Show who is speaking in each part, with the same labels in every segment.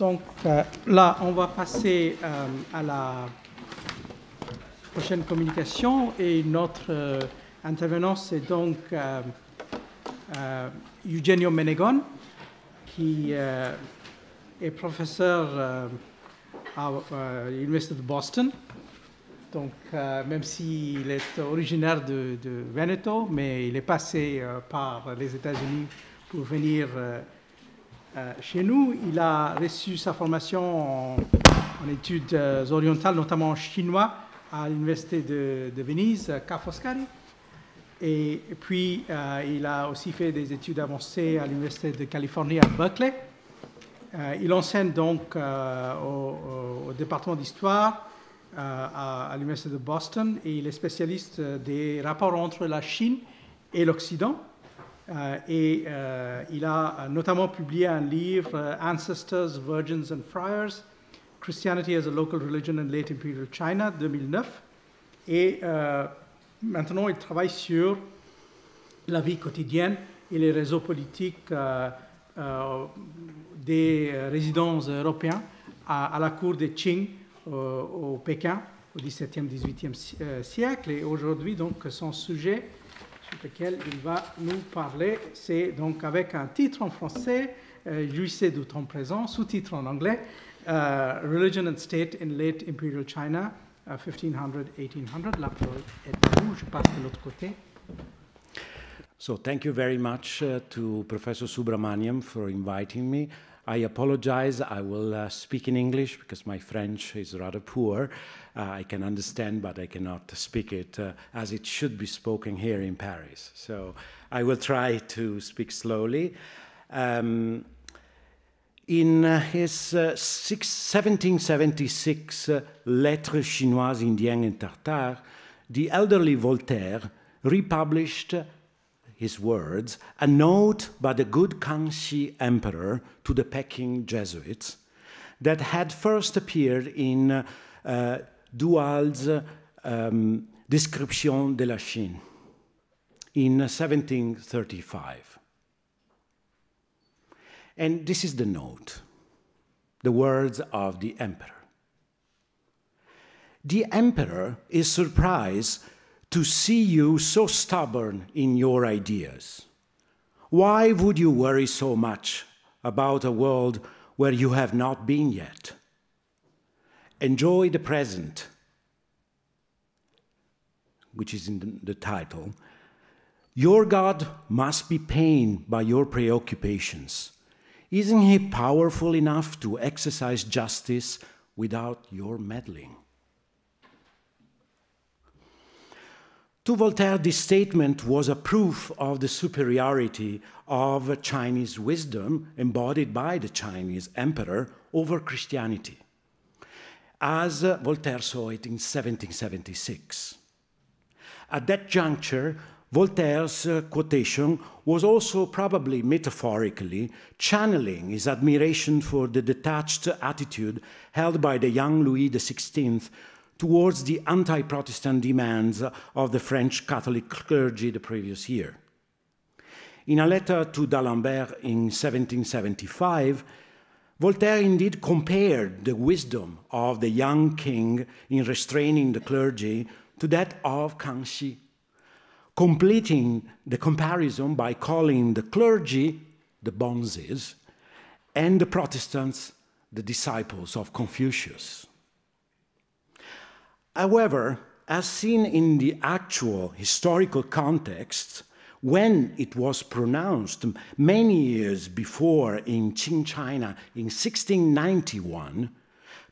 Speaker 1: Donc là, on va passer à la prochaine communication et notre intervenant, c'est donc Eugenio Menegon, qui est professeur à l'Université de Boston. Donc, même s'il est originaire de Veneto, mais il est passé par les États-Unis pour venir chez nous. Il a reçu sa formation en études orientales, notamment en chinois, à l'Université de Venise, Ca' Foscari. Et puis, il a aussi fait des études avancées à l'Université de Californie à Berkeley. Il enseigne donc au département d'histoire à l'Université de Boston et il est spécialiste des rapports entre la Chine et l'Occident. Et il a notamment publié un livre, Ancestors, Virgins and Friars, Christianity as a Local Religion in Late Imperial China, 2009. Et maintenant, il travaille sur la vie quotidienne et les réseaux politiques des résidents européens à la cour des Qing au Pékin au XVIIe, XVIIIe siècle. Et aujourd'hui, donc, son sujet sur lequel il va nous parler, c'est donc avec un titre en français, Jouissez du temps présent, sous-titre en anglais, Religion and State in Late Imperial China, 1500-1800. La parole est à vous, je passe de l'autre côté.
Speaker 2: So thank you very much to Professor Subrahmanyam for inviting me. I apologize, I will speak in English because my French is rather poor. I can understand, but I cannot speak it as it should be spoken here in Paris. So I will try to speak slowly. In his 1776 Lettres chinoises indiennes et tartares, the elderly Voltaire republished his words, a note by the good Kangxi emperor to the Peking Jesuits that had first appeared in Duhal's Description de la Chine in 1735. And this is the note, the words of the emperor. The emperor is surprised to see you so stubborn in your ideas. Why would you worry so much about a world where you have not been yet? Enjoy the present, which is in the title. Your God must be pained by your preoccupations. Isn't he powerful enough to exercise justice without your meddling? To Voltaire, this statement was a proof of the superiority of Chinese wisdom embodied by the Chinese emperor over Christianity, as Voltaire saw it in 1776. At that juncture, Voltaire's quotation was also probably metaphorically channeling his admiration for the detached attitude held by the young Louis XVI towards the anti-Protestant demands of the French Catholic clergy the previous year. In a letter to d'Alembert in 1775, Voltaire indeed compared the wisdom of the young king in restraining the clergy to that of Kangxi, completing the comparison by calling the clergy the bonzes and the Protestants the disciples of Confucius. However, as seen in the actual historical context, when it was pronounced many years before in Qing China in 1691,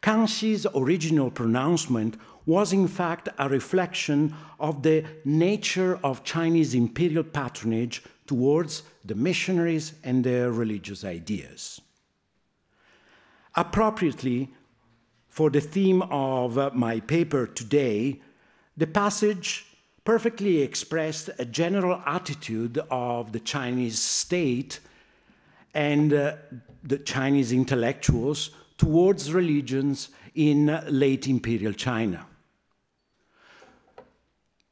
Speaker 2: Kangxi's original pronouncement was in fact a reflection of the nature of Chinese imperial patronage towards the missionaries and their religious ideas. Appropriately, for the theme of my paper today, the passage perfectly expressed a general attitude of the Chinese state and the Chinese intellectuals towards religions in late imperial China.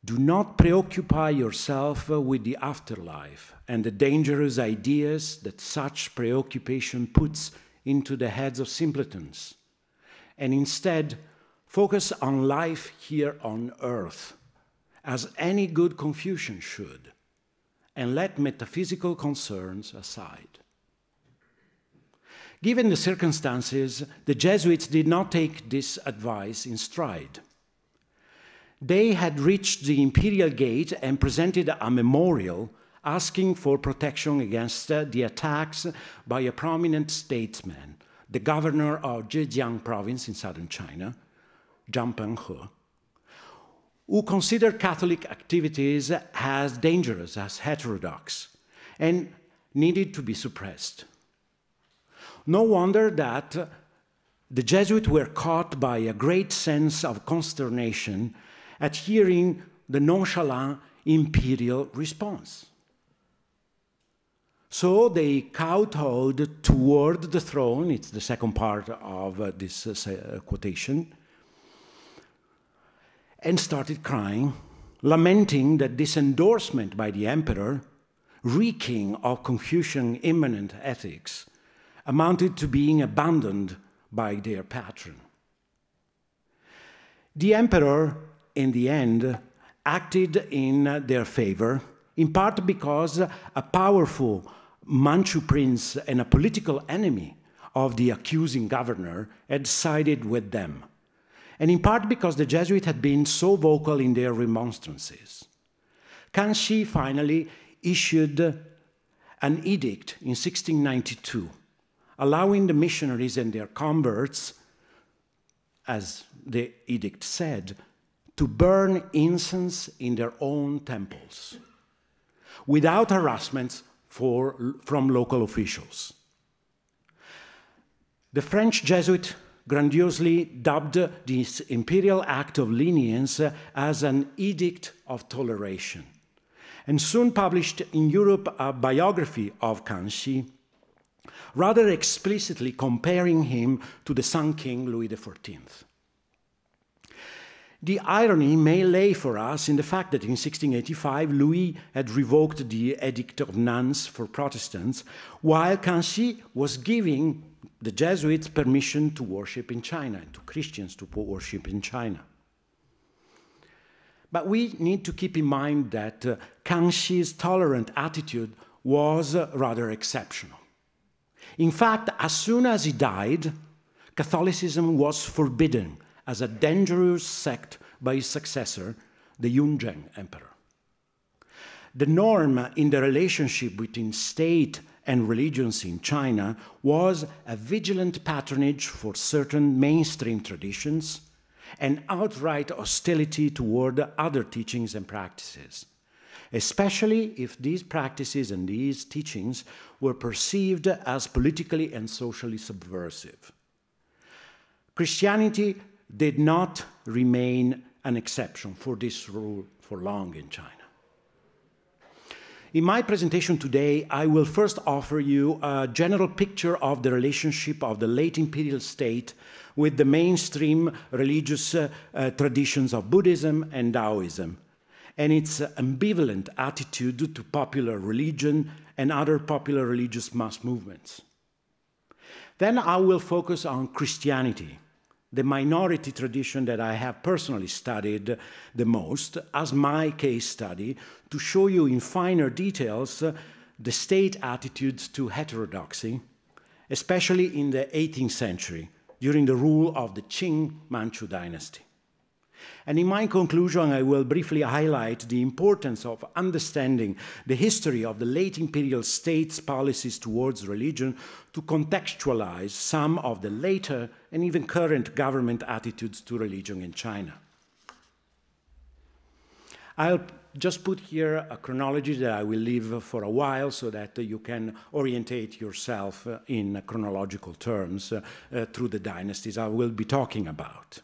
Speaker 2: Do not preoccupy yourself with the afterlife and the dangerous ideas that such preoccupation puts into the heads of simpletons, and instead focus on life here on earth, as any good Confucian should, and let metaphysical concerns aside. Given the circumstances, the Jesuits did not take this advice in stride. They had reached the imperial gate and presented a memorial asking for protection against the attacks by a prominent statesman, the governor of Zhejiang province in southern China, Zhang Penghe, who considered Catholic activities as dangerous, as heterodox, and needed to be suppressed. No wonder that the Jesuits were caught by a great sense of consternation at hearing the nonchalant imperial response. So they kowtowed toward the throne, it's the second part of this quotation, and started crying, lamenting that this endorsement by the emperor, reeking of Confucian immanent ethics, amounted to being abandoned by their patron. The emperor, in the end, acted in their favor, in part because a powerful Manchu prince and a political enemy of the accusing governor had sided with them, and in part because the Jesuits had been so vocal in their remonstrances. Kanshi finally issued an edict in 1692, allowing the missionaries and their converts, as the edict said, to burn incense in their own temples, without harassments from local officials. The French Jesuit grandiosely dubbed this imperial act of lenience as an edict of toleration, and soon published in Europe a biography of Kanshi, rather explicitly comparing him to the Sun King Louis XIV. The irony may lay for us in the fact that in 1685, Louis had revoked the Edict of Nuns for Protestants, while Kanshi was giving the Jesuits permission to worship in China, and to Christians to worship in China. But we need to keep in mind that Kanshi's tolerant attitude was rather exceptional. In fact, as soon as he died, Catholicism was forbidden as a dangerous sect by his successor, the Yunzheng emperor. The norm in the relationship between state and religions in China was a vigilant patronage for certain mainstream traditions and outright hostility toward other teachings and practices, especially if these practices and these teachings were perceived as politically and socially subversive. Christianity did not remain an exception for this rule for long in China. In my presentation today, I will first offer you a general picture of the relationship of the late imperial state with the mainstream religious traditions of Buddhism and Taoism, and its ambivalent attitude to popular religion and other popular religious mass movements. Then I will focus on Christianity, the minority tradition that I have personally studied the most, as my case study, to show you in finer details the state attitudes to heterodoxy, especially in the 18th century, during the rule of the Qing Manchu dynasty. And in my conclusion, I will briefly highlight the importance of understanding the history of the late imperial state's policies towards religion to contextualize some of the later and even current government attitudes to religion in China. I'll just put here a chronology that I will leave for a while so that you can orientate yourself in chronological terms through the dynasties I will be talking about.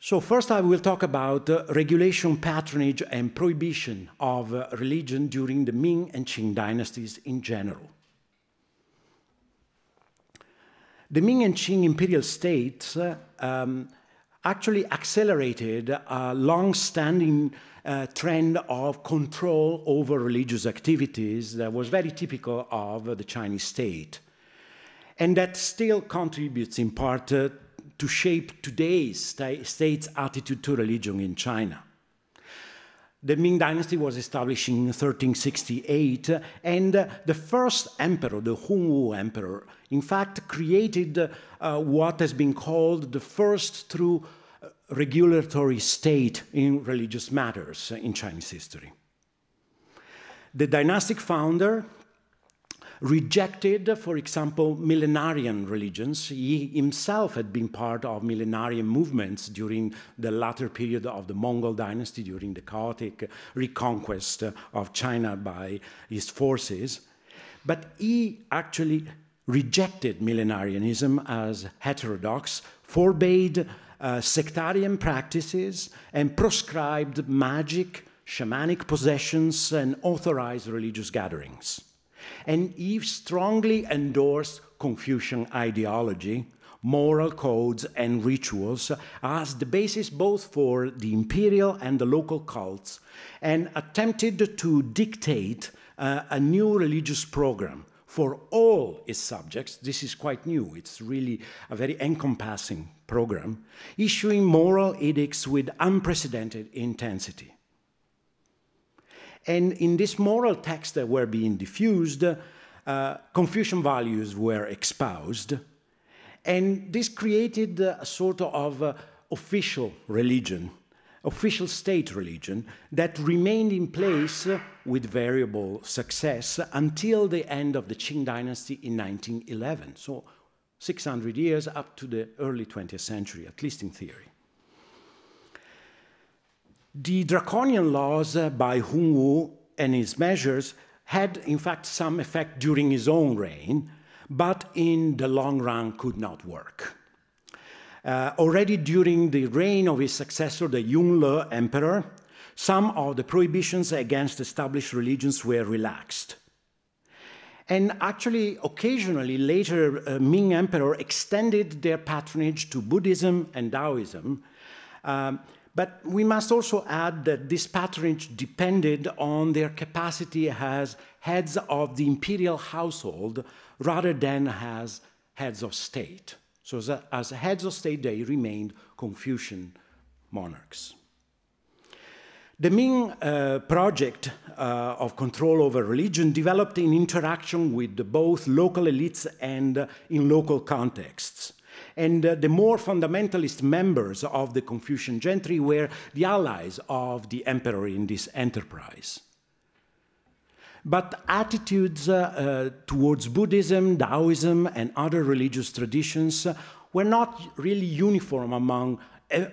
Speaker 2: So first I will talk about regulation, patronage, and prohibition of religion during the Ming and Qing dynasties in general. The Ming and Qing imperial states actually accelerated a long-standing trend of control over religious activities that was very typical of the Chinese state. and that still contributes in part to shape today's state's attitude to religion in China. The Ming Dynasty was established in 1368, and the first emperor, the Hongwu Emperor, in fact created what has been called the first true regulatory state in religious matters in Chinese history. The dynastic founder rejected, for example, millenarian religions. He himself had been part of millenarian movements during the latter period of the Mongol dynasty, during the chaotic reconquest of China by his forces. But he actually rejected millenarianism as heterodox, forbade sectarian practices, and proscribed magic, shamanic possessions, and authorized religious gatherings. And he strongly endorsed Confucian ideology, moral codes, and rituals as the basis both for the imperial and the local cults, and attempted to dictate a new religious program for all his subjects. This is quite new. It's really a very encompassing program, issuing moral edicts with unprecedented intensity. And in this moral text that were being diffused, Confucian values were espoused, and this created a sort of official religion, official state religion, that remained in place with variable success until the end of the Qing dynasty in 1911, so 600 years up to the early 20th century, at least in theory. The draconian laws by Hongwu and his measures had, in fact, some effect during his own reign, but in the long run could not work. Already during the reign of his successor, the Yongle Emperor, some of the prohibitions against established religions were relaxed. And actually, occasionally, later Ming Emperor extended their patronage to Buddhism and Taoism. But we must also add that this patronage depended on their capacity as heads of the imperial household rather than as heads of state. So as heads of state, they remained Confucian monarchs. The Ming project of control over religion developed in interaction with both local elites and in local contexts. And the more fundamentalist members of the Confucian gentry were the allies of the emperor in this enterprise. But attitudes towards Buddhism, Taoism, and other religious traditions were not really uniform among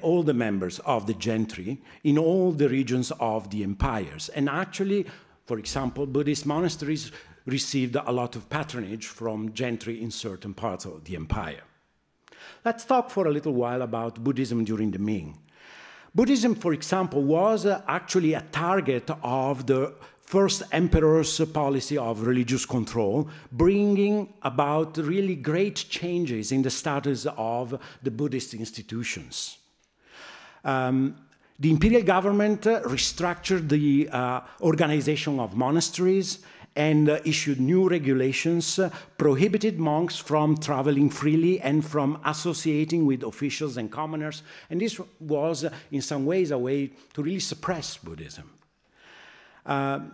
Speaker 2: all the members of the gentry in all the regions of the empires. And actually, for example, Buddhist monasteries received a lot of patronage from gentry in certain parts of the empire. Let's talk for a little while about Buddhism during the Ming. Buddhism, for example, was actually a target of the first emperor's policy of religious control, bringing about really great changes in the status of the Buddhist institutions. The imperial government restructured the organization of monasteries and issued new regulations, prohibited monks from traveling freely and from associating with officials and commoners. And this was, in some ways, a way to really suppress Buddhism. And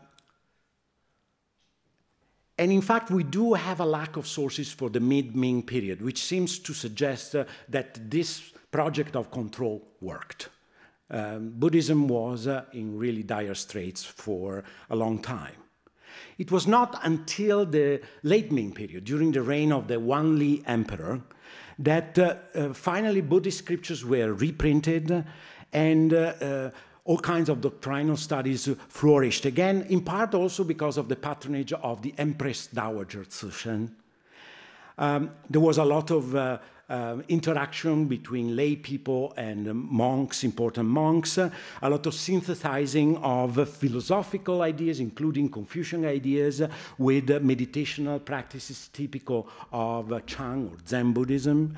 Speaker 2: in fact, we do have a lack of sources for the mid-Ming period, which seems to suggest that this project of control worked. Buddhism was in really dire straits for a long time. It was not until the late Ming period, during the reign of the Wanli Emperor, that finally Buddhist scriptures were reprinted and all kinds of doctrinal studies flourished. Again, in part also because of the patronage of the Empress Dowager Cixin. There was a lot of interaction between lay people and monks, important monks, a lot of synthesizing of philosophical ideas, including Confucian ideas, with meditational practices typical of Chan or Zen Buddhism.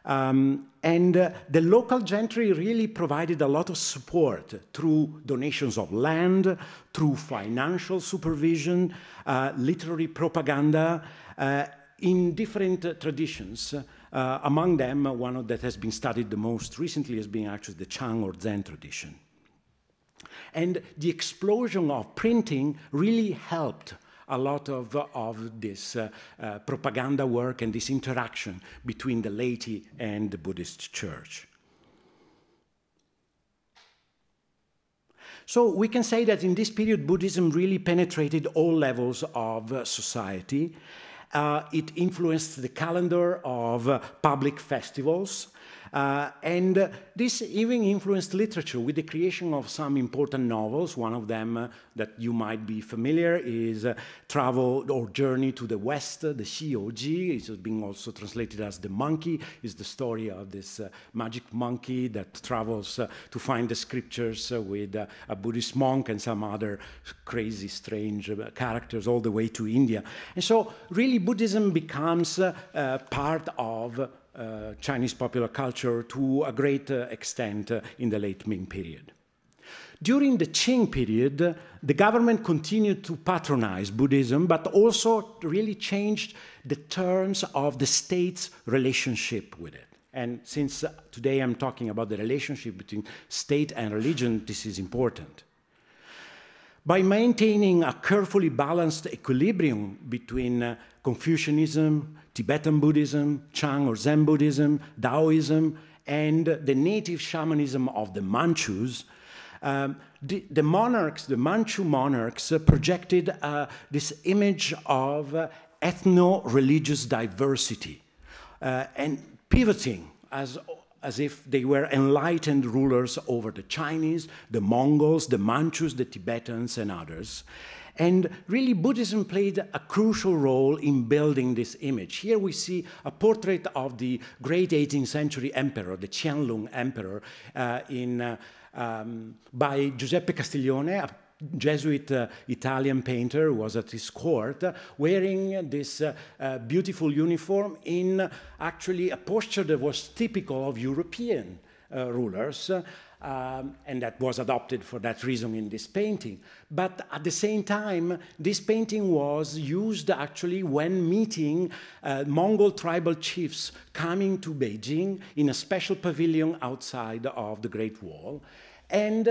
Speaker 2: And the local gentry really provided a lot of support through donations of land, through financial supervision, literary propaganda, in different traditions. Among them, one that has been studied the most recently has been actually the Chang or Zen tradition. And the explosion of printing really helped a lot of this propaganda work and this interaction between the laity and the Buddhist church. So we can say that in this period, Buddhism really penetrated all levels of society. It influenced the calendar of public festivals. And this even influenced literature with the creation of some important novels. One of them that you might be familiar is Travel or Journey to the West, the Xioji. It's being also translated as The Monkey. It's the story of this magic monkey that travels to find the scriptures with a Buddhist monk and some other crazy, strange characters all the way to India. And so really Buddhism becomes part of Chinese popular culture to a great extent in the late Ming period. During the Qing period, the government continued to patronize Buddhism, but also really changed the terms of the state's relationship with it. And since today I'm talking about the relationship between state and religion, this is important. By maintaining a carefully balanced equilibrium between Confucianism, Tibetan Buddhism, Chang or Zen Buddhism, Taoism, and the native shamanism of the Manchus, the monarchs, the Manchu monarchs, projected this image of ethno-religious diversity and pivoting as if they were enlightened rulers over the Chinese, the Mongols, the Manchus, the Tibetans, and others. And really, Buddhism played a crucial role in building this image. Here we see a portrait of the great 18th century emperor, the Qianlong emperor, by Giuseppe Castiglione, a Jesuit Italian painter who was at his court, wearing this beautiful uniform in actually a posture that was typical of European rulers, and that was adopted for that reason in this painting. But at the same time, this painting was used actually when meeting Mongol tribal chiefs coming to Beijing in a special pavilion outside of the Great Wall. And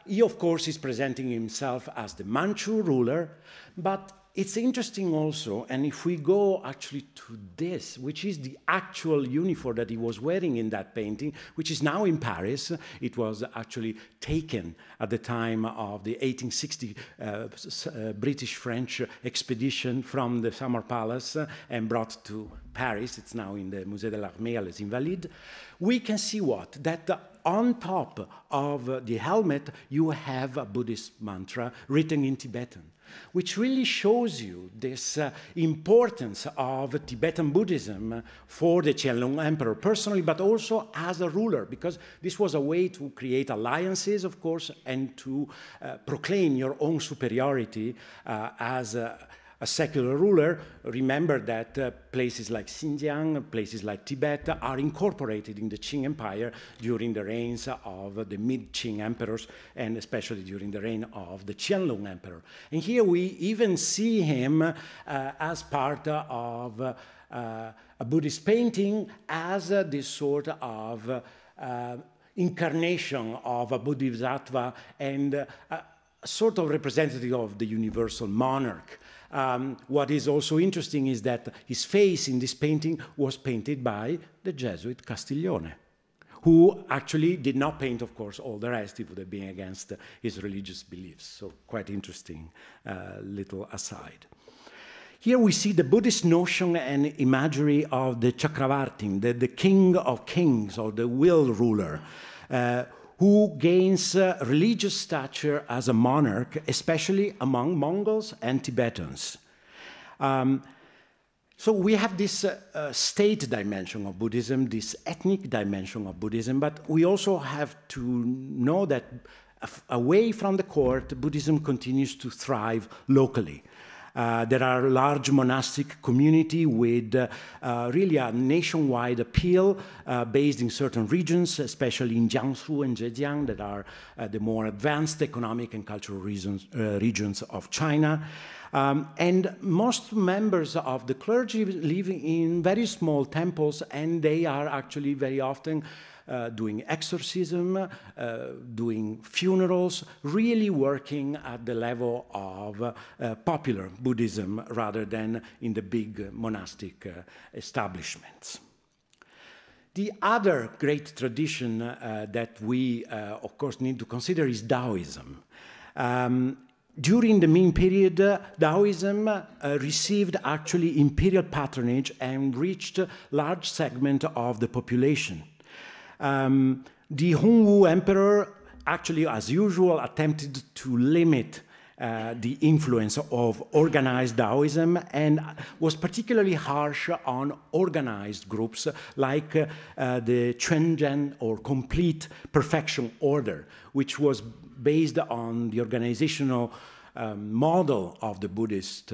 Speaker 2: he, of course, is presenting himself as the Manchu ruler, but it's interesting also, and if we go actually to this, which is the actual uniform that he was wearing in that painting, which is now in Paris. It was actually taken at the time of the 1860 British-French expedition from the Summer Palace and brought to Paris. It's now in the Musée de l'Armée à les Invalides. We can see what? That on top of the helmet, you have a Buddhist mantra written in Tibetan, which really shows you this importance of Tibetan Buddhism for the Qianlong Emperor personally, but also as a ruler, because this was a way to create alliances, of course, and to proclaim your own superiority as a secular ruler. Remember that places like Xinjiang, places like Tibet are incorporated in the Qing Empire during the reigns of the mid-Qing emperors, and especially during the reign of the Qianlong Emperor. And here we even see him as part of a Buddhist painting as this sort of incarnation of a Bodhisattva and a sort of representative of the universal monarch. What is also interesting is that his face in this painting was painted by the Jesuit Castiglione, who actually did not paint, of course, all the rest. It would have been against his religious beliefs. So quite interesting little aside. Here we see the Buddhist notion and imagery of the Chakravartin, the king of kings, or the will ruler, who gains religious stature as a monarch, especially among Mongols and Tibetans. So we have this state dimension of Buddhism, this ethnic dimension of Buddhism, but we also have to know that away from the court, Buddhism continues to thrive locally. There are large monastic community with really a nationwide appeal based in certain regions, especially in Jiangsu and Zhejiang, that are the more advanced economic and cultural regions of China. And most members of the clergy live in very small temples, and they are actually very often doing exorcism, doing funerals, really working at the level of popular Buddhism rather than in the big monastic establishments. The other great tradition that we, of course, need to consider is Taoism. During the Ming period, Taoism received actually imperial patronage and reached a large segment of the population. The Hongwu emperor actually, as usual, attempted to limit the influence of organized Taoism and was particularly harsh on organized groups like the Quanzhen, or complete perfection order, which was based on the organizational model of the Buddhist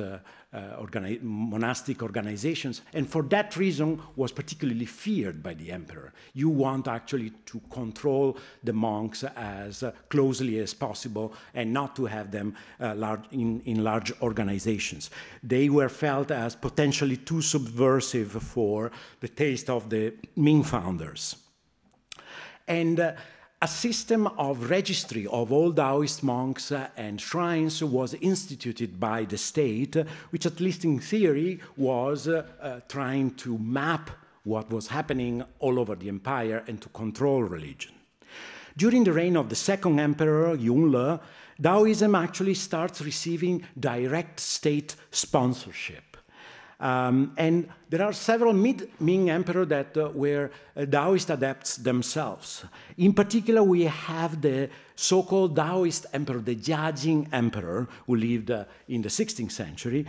Speaker 2: monastic organizations, and for that reason was particularly feared by the emperor. You want actually to control the monks as closely as possible and not to have them in large organizations. They were felt as potentially too subversive for the taste of the Ming founders. And a system of registry of all Taoist monks and shrines was instituted by the state, which at least in theory was trying to map what was happening all over the empire and to control religion. During the reign of the second emperor, Yongle, Taoism actually starts receiving direct state sponsorship. And there are several mid-Ming emperors that were Taoist adepts themselves. In particular, we have the so-called Taoist emperor, the Jiajing emperor, who lived in the 16th century,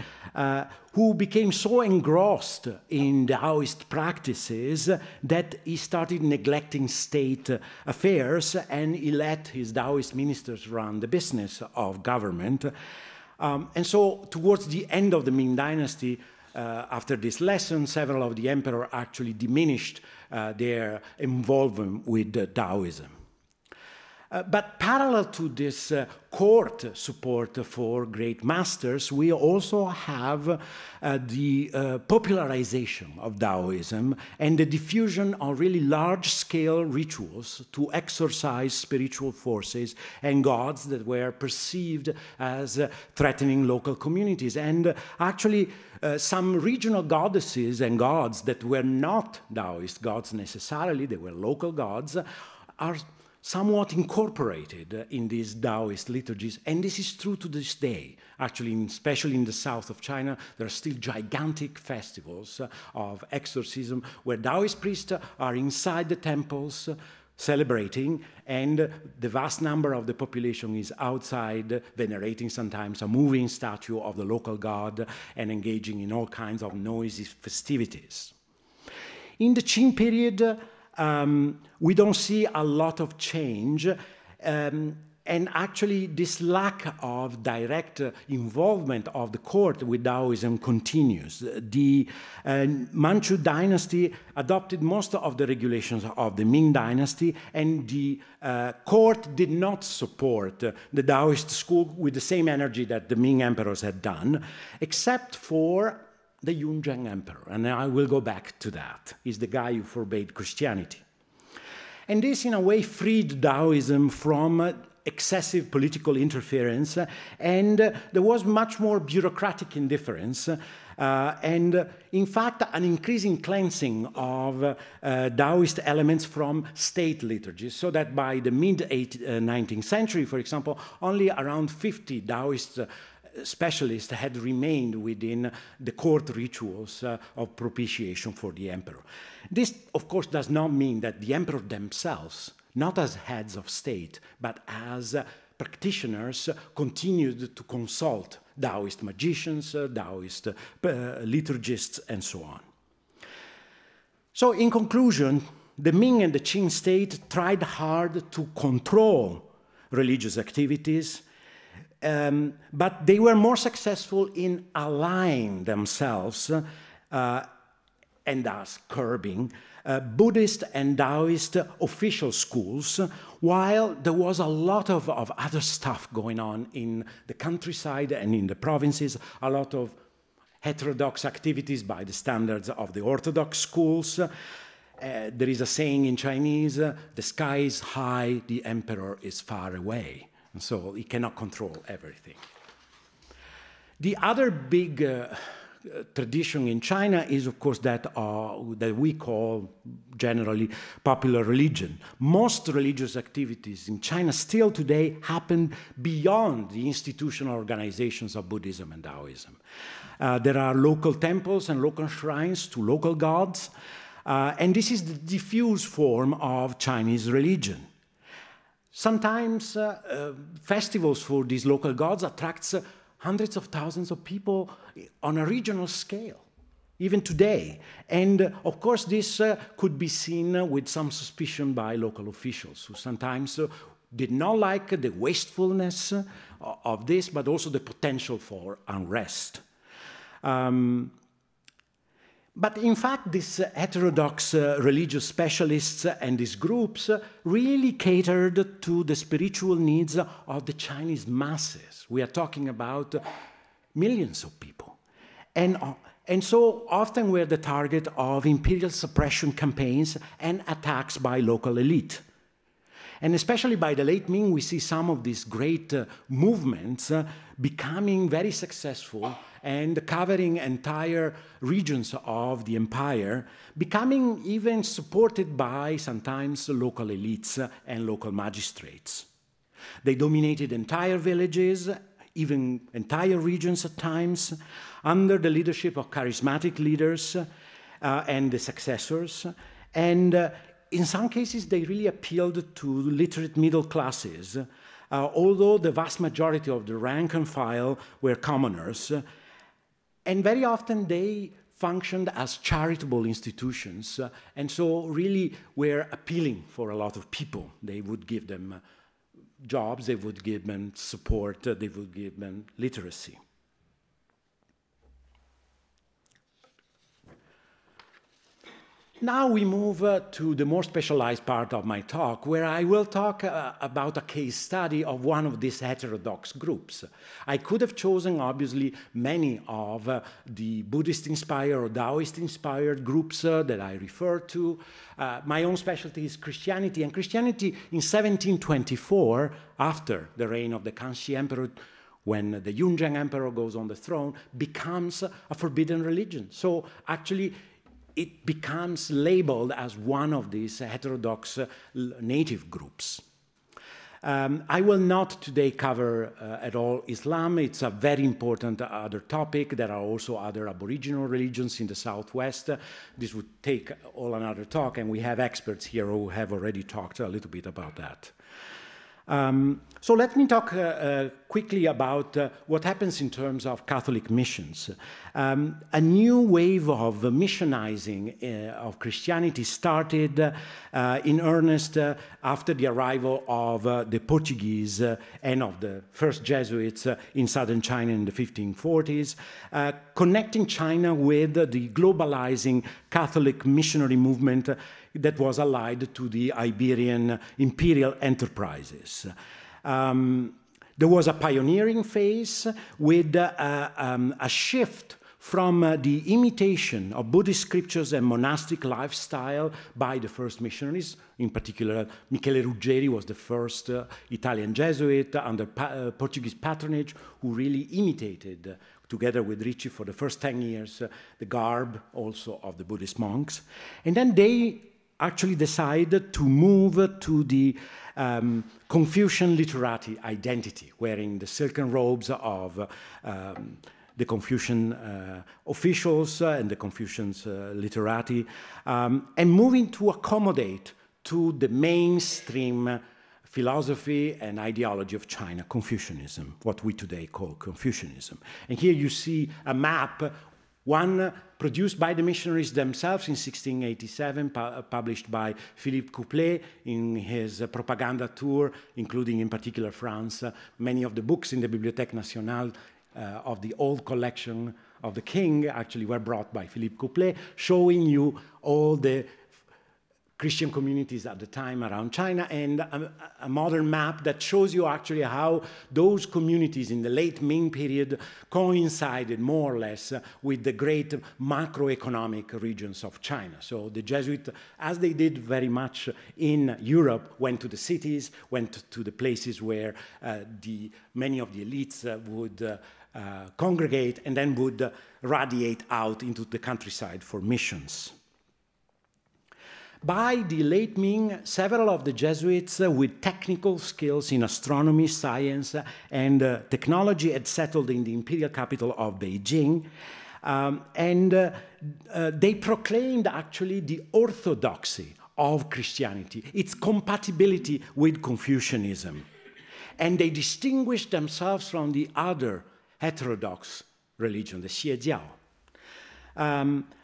Speaker 2: who became so engrossed in Taoist practices that he started neglecting state affairs, and he let his Taoist ministers run the business of government. And so towards the end of the Ming dynasty, after this lesson, several of the emperors actually diminished their involvement with Taoism. But parallel to this court support for great masters, we also have the popularization of Taoism and the diffusion of really large-scale rituals to exorcise spiritual forces and gods that were perceived as threatening local communities. And actually, some regional goddesses and gods that were not Taoist gods necessarily, they were local gods, are somewhat incorporated in these Taoist liturgies, and this is true to this day. Actually, especially in the south of China, there are still gigantic festivals of exorcism where Taoist priests are inside the temples celebrating, and the vast number of the population is outside, venerating sometimes a moving statue of the local god and engaging in all kinds of noisy festivities. In the Qing period, we don't see a lot of change, and actually this lack of direct involvement of the court with Taoism continues. The Manchu dynasty adopted most of the regulations of the Ming dynasty, and the court did not support the Taoist school with the same energy that the Ming emperors had done, except for the Yunzheng emperor, and I will go back to that. He's the guy who forbade Christianity. And this, in a way, freed Taoism from excessive political interference, and there was much more bureaucratic indifference, and in fact, an increasing cleansing of Taoist elements from state liturgies, so that by the mid-19th century, for example, only around 50 Taoist specialists had remained within the court rituals of propitiation for the emperor. This, of course, does not mean that the emperor themselves, not as heads of state, but as practitioners, continued to consult Taoist magicians, Taoist liturgists, and so on. So, in conclusion, the Ming and the Qing state tried hard to control religious activities, but they were more successful in allying themselves and thus curbing Buddhist and Taoist official schools, while there was a lot of other stuff going on in the countryside and in the provinces, a lot of heterodox activities by the standards of the orthodox schools. There is a saying in Chinese, the sky is high, the emperor is far away. And so he cannot control everything. The other big tradition in China is, of course, that we call generally popular religion. Most religious activities in China still today happen beyond the institutional organizations of Buddhism and Taoism. There are local temples and local shrines to local gods, and this is the diffuse form of Chinese religion. Sometimes festivals for these local gods attracts hundreds of thousands of people on a regional scale, even today. And of course, this could be seen with some suspicion by local officials, who sometimes did not like the wastefulness of this, but also the potential for unrest. But in fact, these heterodox religious specialists and these groups really catered to the spiritual needs of the Chinese masses. We are talking about millions of people. And so often we're the target of imperial suppression campaigns and attacks by local elite. And especially by the late Ming, we see some of these great movements becoming very successful and covering entire regions of the empire, becoming even supported by sometimes local elites and local magistrates. They dominated entire villages, even entire regions at times, under the leadership of charismatic leaders and the successors. And in some cases, they really appealed to literate middle classes, although the vast majority of the rank and file were commoners. And very often they functioned as charitable institutions, and so really were appealing for a lot of people. They would give them jobs, they would give them support, they would give them literacy. Now we move to the more specialized part of my talk, where I will talk about a case study of one of these heterodox groups. I could have chosen, obviously, many of the Buddhist-inspired or Taoist-inspired groups that I refer to. My own specialty is Christianity, and Christianity in 1724, after the reign of the Kangxi Emperor, when the Yunzheng Emperor goes on the throne, becomes a forbidden religion. So actually, it becomes labeled as one of these heterodox native groups. I will not today cover at all Islam. It's a very important other topic. There are also other Aboriginal religions in the Southwest. This would take all another talk, and we have experts here who have already talked a little bit about that. So let me talk quickly about what happens in terms of Catholic missions. A new wave of missionizing of Christianity started in earnest after the arrival of the Portuguese and of the first Jesuits in southern China in the 1540s, connecting China with the globalizing Catholic missionary movement that was allied to the Iberian imperial enterprises. There was a pioneering phase with a shift from the imitation of Buddhist scriptures and monastic lifestyle by the first missionaries. In particular, Michele Ruggeri was the first Italian Jesuit under Portuguese patronage who really imitated, together with Ricci for the first 10 years, the garb also of the Buddhist monks. And then they actually decided to move to the Confucian literati identity, wearing the silken robes of the Confucian officials and the Confucians literati, and moving to accommodate to the mainstream philosophy and ideology of China, Confucianism, what we today call Confucianism. And here you see a map One produced by the missionaries themselves in 1687, published by Philippe Couplet in his propaganda tour, including in particular France. Many of the books in the Bibliothèque Nationale of the old collection of the king actually were brought by Philippe Couplet, showing you all the Christian communities at the time around China, and a modern map that shows you actually how those communities in the late Ming period coincided more or less with the great macroeconomic regions of China. So the Jesuits, as they did very much in Europe, went to the cities, went to the places where many of the elites would congregate, and then would radiate out into the countryside for missions. By the late Ming, several of the Jesuits with technical skills in astronomy, science, and technology had settled in the imperial capital of Beijing, and they proclaimed actually the orthodoxy of Christianity, its compatibility with Confucianism. And they distinguished themselves from the other heterodox religion, the Xiejiao.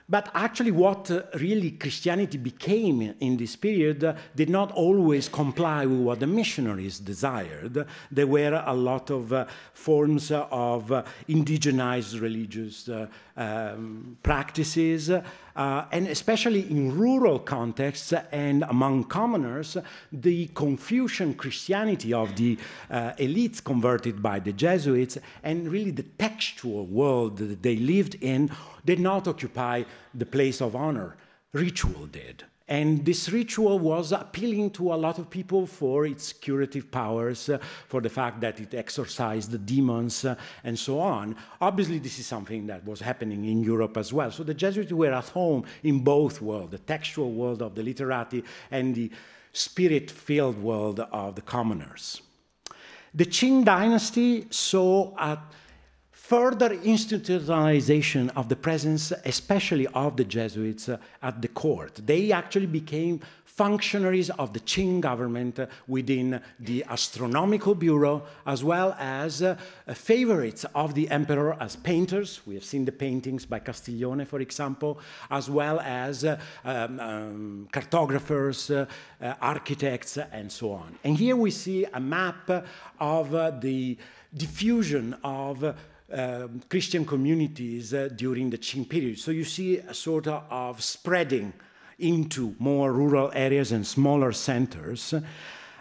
Speaker 2: But actually what really Christianity became in this period did not always comply with what the missionaries desired. There were a lot of forms of indigenized religious practices, and especially in rural contexts and among commoners, the Confucian Christianity of the elites converted by the Jesuits and really the textual world that they lived in did not occupy the place of honor. Ritual did. And this ritual was appealing to a lot of people for its curative powers, for the fact that it exorcised the demons, and so on. Obviously, this is something that was happening in Europe as well. So the Jesuits were at home in both worlds, the textual world of the literati and the spirit-filled world of the commoners. The Qing dynasty saw a further institutionalization of the presence, especially of the Jesuits at the court. They actually became functionaries of the Qing government within the Astronomical Bureau, as well as favorites of the emperor as painters. We have seen the paintings by Castiglione, for example, as well as cartographers, architects, and so on. And here we see a map of the diffusion of Christian communities during the Qing period. So you see a sort of spreading into more rural areas and smaller centers.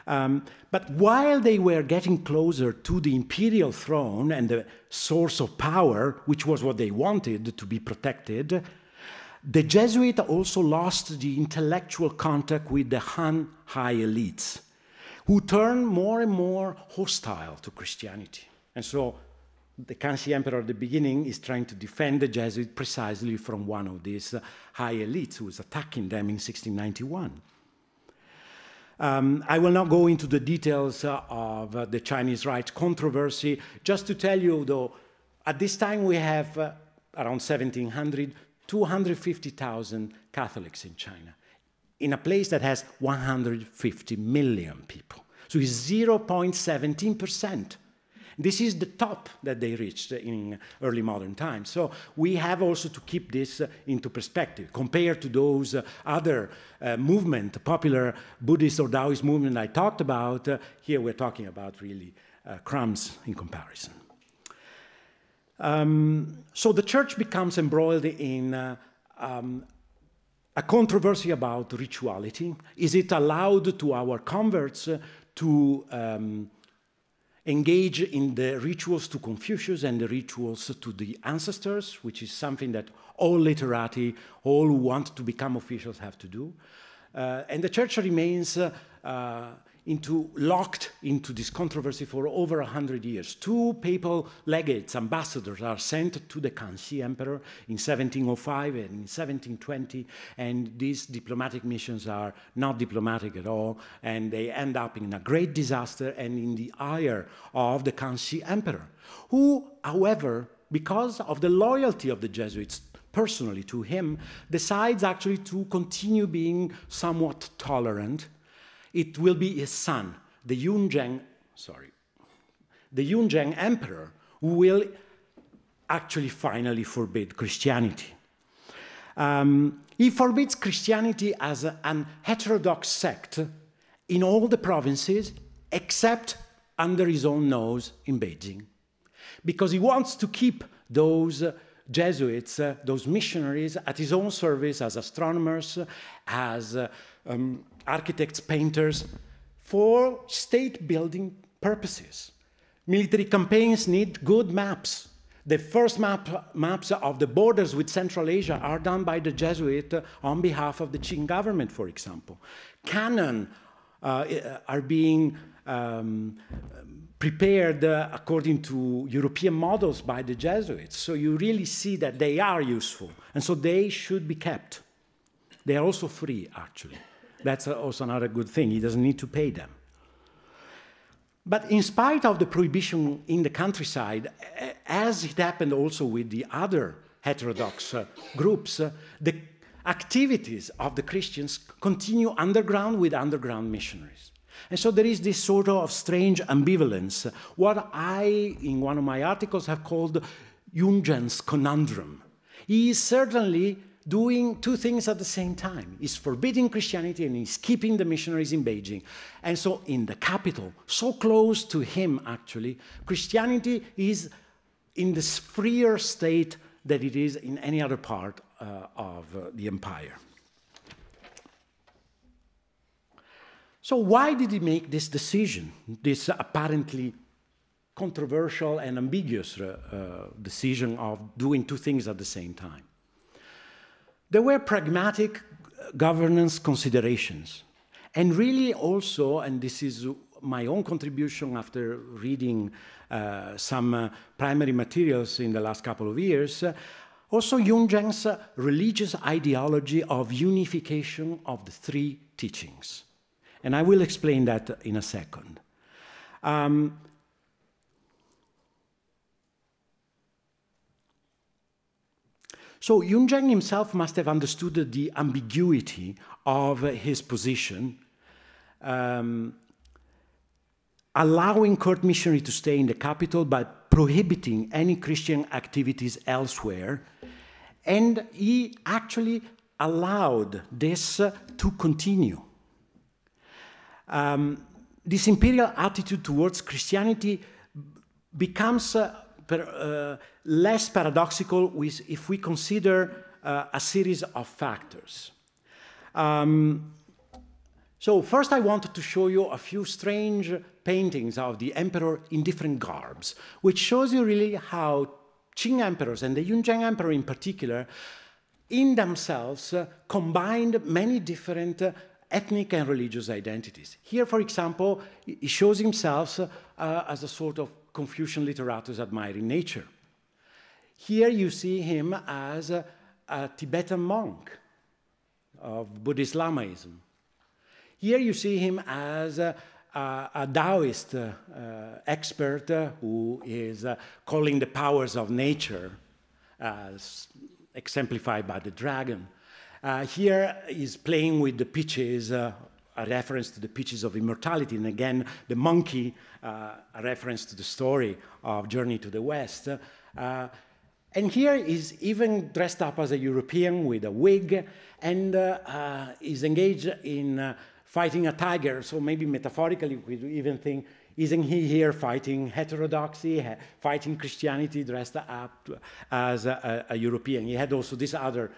Speaker 2: But while they were getting closer to the imperial throne and the source of power, which was what they wanted to be protected, the Jesuits also lost the intellectual contact with the Han high elites, who turned more and more hostile to Christianity. And so the Kanshi emperor at the beginning is trying to defend the Jesuits precisely from one of these high elites who was attacking them in 1691. I will not go into the details of the Chinese rites controversy. Just to tell you, though, at this time we have around 1700, 250,000 Catholics in China, in a place that has 150 million people. So it's 0.17%. This is the top that they reached in early modern times. So we have also to keep this into perspective. Compared to those other popular Buddhist or Taoist movement I talked about, here we're talking about really crumbs in comparison. So the church becomes embroiled in a controversy about rituality. Is it allowed to our converts to engage in the rituals to Confucius and the rituals to the ancestors, which is something that all literati, all who want to become officials have to do. And the church remains locked into this controversy for over 100 years. Two papal legates, ambassadors, are sent to the Kanshi emperor in 1705 and in 1720, and these diplomatic missions are not diplomatic at all, and they end up in a great disaster and in the ire of the Kanshi emperor, who, however, because of the loyalty of the Jesuits personally to him, decides actually to continue being somewhat tolerant. It will be his son, the Yunzheng emperor, who will actually finally forbid Christianity. He forbids Christianity as an heterodox sect in all the provinces except under his own nose in Beijing, because he wants to keep those Jesuits, those missionaries, at his own service as astronomers, as architects, painters, for state-building purposes. Military campaigns need good maps. The first maps of the borders with Central Asia are done by the Jesuit on behalf of the Qing government, for example. Cannon are being prepared according to European models by the Jesuits. So you really see that they are useful. And so they should be kept. They are also free, actually. That's also another good thing. He doesn't need to pay them. But in spite of the prohibition in the countryside, as it happened also with the other heterodox groups, the activities of the Christians continue underground with underground missionaries. And so there is this sort of strange ambivalence, what I, in one of my articles, have called Jungian's conundrum. He is certainly doing two things at the same time. He's forbidding Christianity and he's keeping the missionaries in Beijing. And so in the capital, so close to him actually, Christianity is in this freer state that it is in any other part of the empire. So why did he make this decision, this apparently controversial and ambiguous decision of doing two things at the same time? There were pragmatic governance considerations. And really also, and this is my own contribution after reading some primary materials in the last couple of years, also Jungian's religious ideology of unification of the three teachings. And I will explain that in a second. So Jungian himself must have understood the ambiguity of his position, allowing court missionary to stay in the capital but prohibiting any Christian activities elsewhere. And he actually allowed this to continue. This imperial attitude towards Christianity becomes less paradoxical if we consider a series of factors. So first I wanted to show you a few strange paintings of the emperor in different garbs, which shows you really how Qing emperors, and the Jungian emperor in particular, in themselves combined many different ethnic and religious identities. Here, for example, he shows himself as a sort of Confucian literatus admiring nature. Here you see him as a Tibetan monk of Buddhist Lamaism. Here you see him as a Taoist expert who is calling the powers of nature, as exemplified by the dragon. Here he's playing with the pitches, a reference to the pitches of immortality, and again the monkey, a reference to the story of Journey to the West. And here he's even dressed up as a European with a wig, and is engaged in fighting a tiger. So maybe metaphorically we could even think, isn't he here fighting heterodoxy, fighting Christianity, dressed up as a European? He had also this other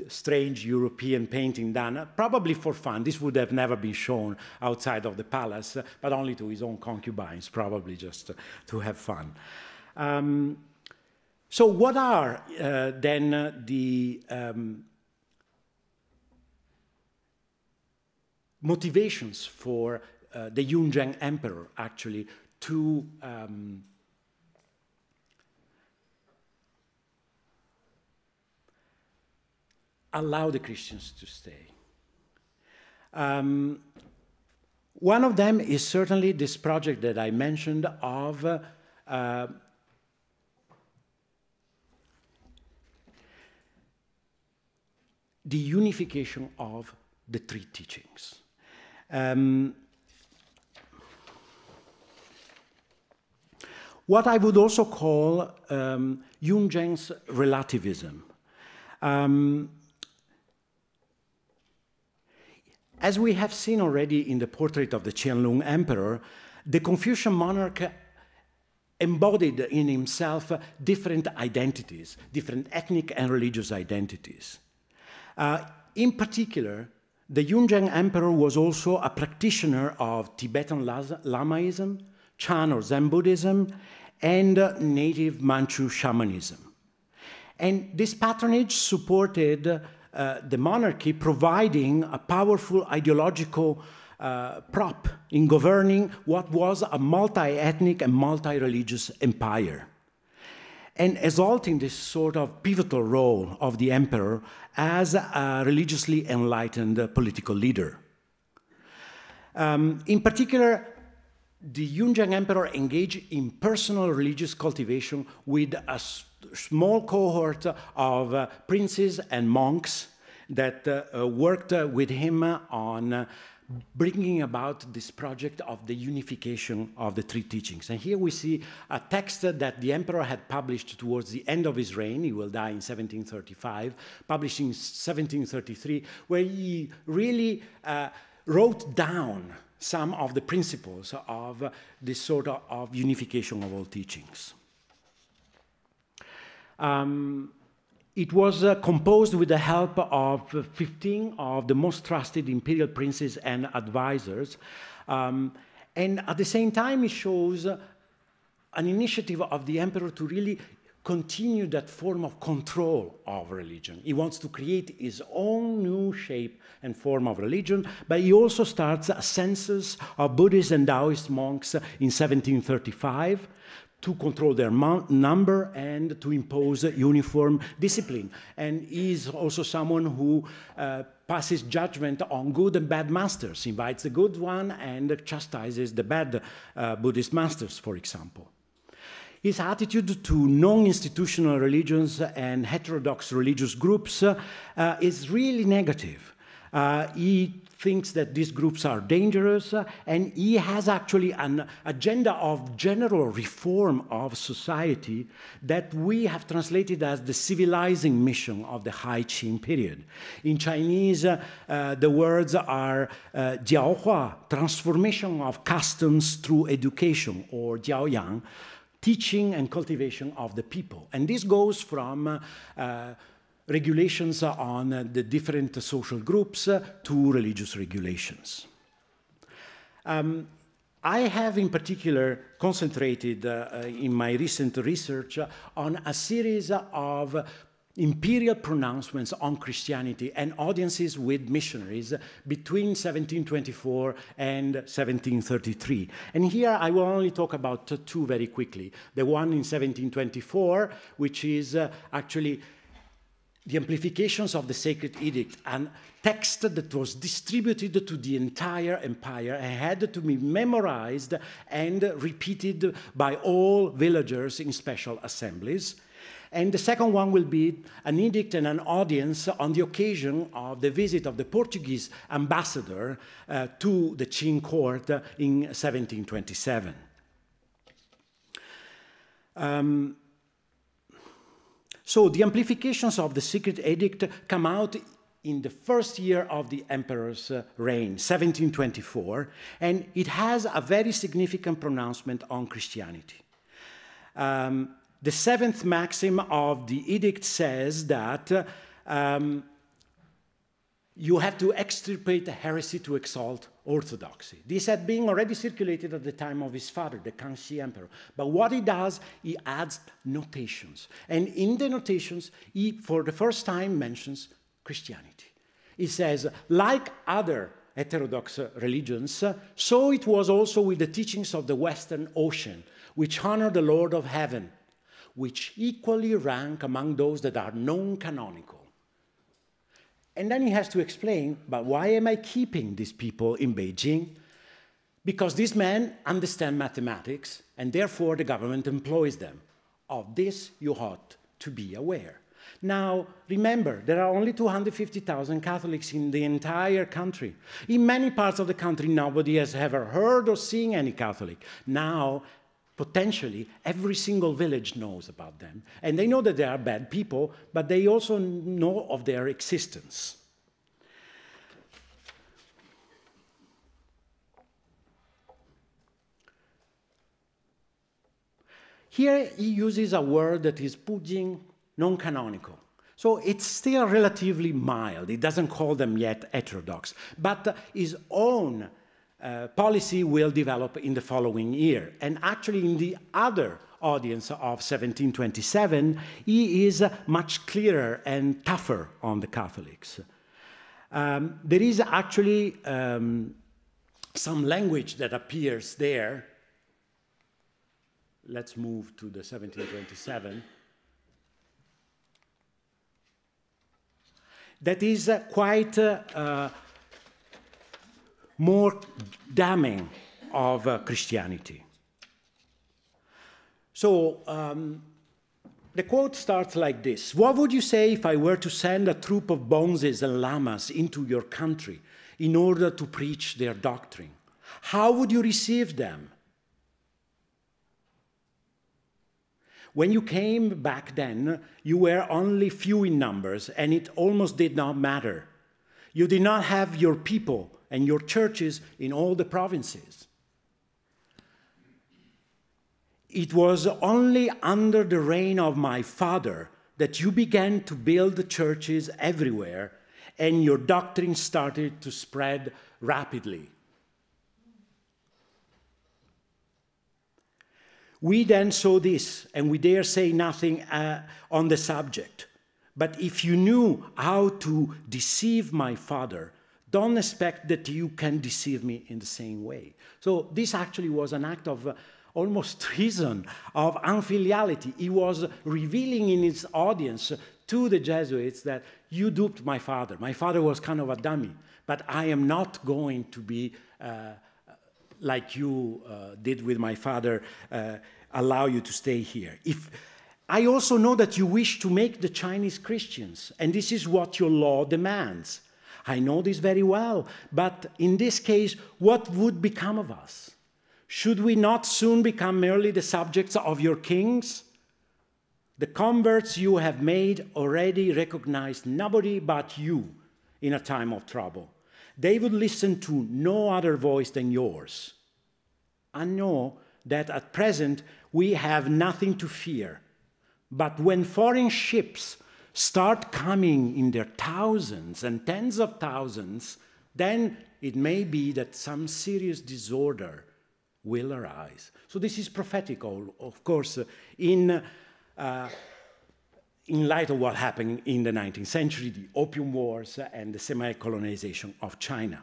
Speaker 2: strange European painting done, probably for fun. This would have never been shown outside of the palace, but only to his own concubines, probably just to have fun. So what are then the motivations for the Jungian emperor, actually, to allow the Christians to stay? One of them is certainly this project that I mentioned of the unification of the three teachings. what I would also call Jungian's relativism. As we have seen already in the portrait of the Qianlong Emperor, the Confucian monarch embodied in himself different identities, different ethnic and religious identities. In particular, the Jungian Emperor was also a practitioner of Tibetan Lamaism, Chan or Zen Buddhism, and native Manchu shamanism. And this patronage supported the monarchy, providing a powerful ideological prop in governing what was a multi-ethnic and multi-religious empire, and exalting this sort of pivotal role of the emperor as a religiously enlightened political leader. In particular, the Jungian emperor engaged in personal religious cultivation with a small cohort of princes and monks that worked with him on bringing about this project of the unification of the three teachings. And here we see a text that the emperor had published towards the end of his reign. He will die in 1735, published in 1733, where he really wrote down some of the principles of this sort of unification of all teachings. It was composed with the help of 15 of the most trusted imperial princes and advisors. And at the same time, it shows an initiative of the emperor to really continue that form of control of religion. He wants to create his own new shape and form of religion, but he also starts a census of Buddhist and Taoist monks in 1735 to control their number and to impose uniform discipline. And he is also someone who passes judgment on good and bad masters, invites the good one and chastises the bad Buddhist masters, for example. His attitude to non-institutional religions and heterodox religious groups is really negative. He thinks that these groups are dangerous, and he has actually an agenda of general reform of society that we have translated as the civilizing mission of the High Qing period. In Chinese, the words are jiaohua, transformation of customs through education, or jiaoyang, teaching and cultivation of the people. And this goes from regulations on the different social groups to religious regulations. I have in particular concentrated in my recent research on a series of imperial pronouncements on Christianity and audiences with missionaries between 1724 and 1733. And here I will only talk about two very quickly. The one in 1724, which is actually the amplifications of the Sacred Edict, a text that was distributed to the entire empire and had to be memorized and repeated by all villagers in special assemblies. And the second one will be an edict and an audience on the occasion of the visit of the Portuguese ambassador to the Qing court in 1727. So the amplifications of the Sacred Edict come out in the first year of the emperor's reign, 1724, and it has a very significant pronouncement on Christianity. The seventh maxim of the edict says that you have to extirpate heresy to exalt orthodoxy. This had been already circulated at the time of his father, the Kangxi emperor. But what he does, he adds notations. And in the notations, he, for the first time, mentions Christianity. He says, like other heterodox religions, so it was also with the teachings of the Western Ocean, which honor the Lord of Heaven, which equally rank among those that are non-canonical. And then he has to explain, but why am I keeping these people in Beijing? Because these men understand mathematics, and therefore the government employs them. Of this you ought to be aware. Now, remember, there are only 250,000 Catholics in the entire country. In many parts of the country, nobody has ever heard or seen any Catholic. Now, potentially every single village knows about them. And they know that they are bad people, but they also know of their existence. Here he uses a word that is pujing, non-canonical. So it's still relatively mild. He doesn't call them yet heterodox. But his own policy will develop in the following year. And actually in the other audience of 1727, he is much clearer and tougher on the Catholics. There is actually some language that appears there. Let's move to the 1727. That is quite more damning of Christianity. So the quote starts like this: "What would you say if I were to send a troop of bonzes and lamas into your country in order to preach their doctrine? How would you receive them? When you came back then, you were only few in numbers, and it almost did not matter. You did not have your people and your churches in all the provinces. It was only under the reign of my father that you began to build the churches everywhere, and your doctrine started to spread rapidly. We then saw this, and we dare say nothing on the subject. But if you knew how to deceive my father, don't expect that you can deceive me in the same way." So this actually was an act of almost treason, of unfiliality. He was revealing in his audience to the Jesuits that you duped my father. My father was kind of a dummy, but I am not going to be like you did with my father, allow you to stay here. I also know that you wish to make the Chinese Christians, and this is what your law demands. I know this very well, but in this case, what would become of us? Should we not soon become merely the subjects of your kings? The converts you have made already recognize nobody but you in a time of trouble. They would listen to no other voice than yours. I know that at present we have nothing to fear, but when foreign ships start coming in their thousands and tens of thousands, then it may be that some serious disorder will arise. So this is prophetic, of course, in light of what happened in the 19th century, the Opium Wars and the semi-colonization of China.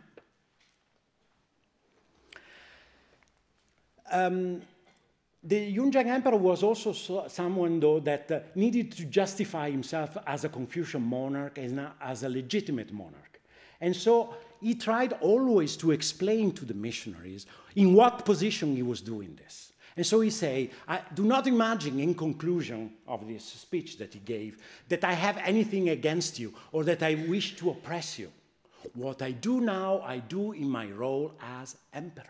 Speaker 2: The Yunjiang Emperor was also someone, though, that needed to justify himself as a Confucian monarch and as a legitimate monarch. And so he tried always to explain to the missionaries in what position he was doing this. And so he said, do not imagine in conclusion of this speech that he gave that I have anything against you or that I wish to oppress you. What I do now, I do in my role as emperor.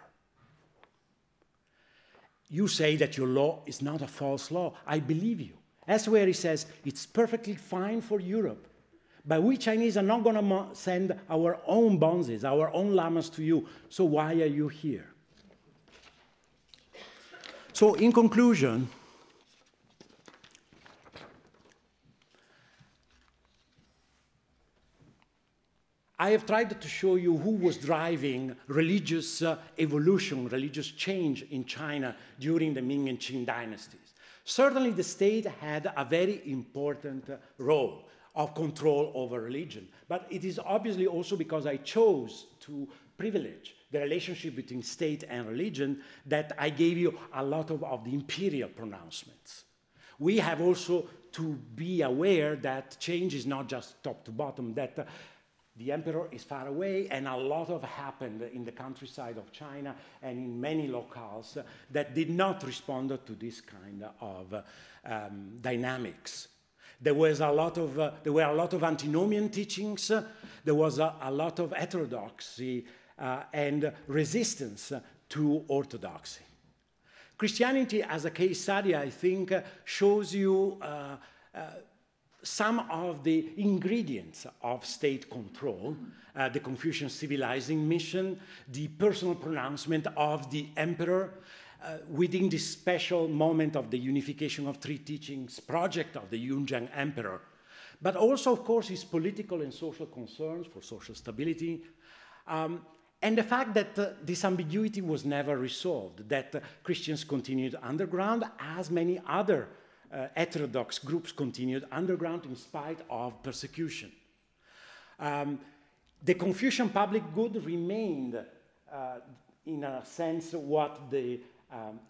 Speaker 2: You say that your law is not a false law. I believe you. That's where he says it's perfectly fine for Europe. But we Chinese are not going to send our own bonzes, our own lamas to you. So why are you here? So in conclusion, I have tried to show you who was driving religious evolution, religious change in China during the Ming and Qing dynasties. Certainly the state had a very important role of control over religion, but it is obviously also because I chose to privilege the relationship between state and religion that I gave you a lot of the imperial pronouncements. We have also to be aware that change is not just top to bottom, that the emperor is far away, and a lot of happened in the countryside of China and in many locales that did not respond to this kind of dynamics. There were a lot of antinomian teachings. There was a lot of heterodoxy and resistance to orthodoxy. Christianity as a case study, I think, shows you some of the ingredients of state control, the Confucian civilizing mission, the personal pronouncement of the emperor, within this special moment of the unification of three teachings project of the Yunjiang emperor, but also, of course, his political and social concerns for social stability, and the fact that this ambiguity was never resolved, that Christians continued underground as many other heterodox groups continued underground in spite of persecution. The Confucian public good remained, in a sense, what the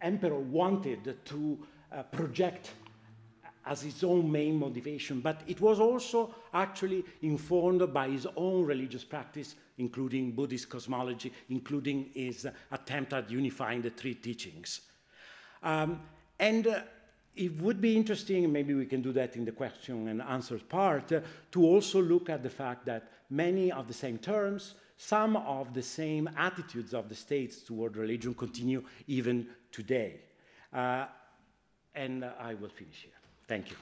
Speaker 2: emperor wanted to project as his own main motivation, but it was also actually informed by his own religious practice, including Buddhist cosmology, including his attempt at unifying the three teachings. It would be interesting, maybe we can do that in the question and answers part, to also look at the fact that many of the same terms, some of the same attitudes of the states toward religion continue even today. And I will finish here. Thank you.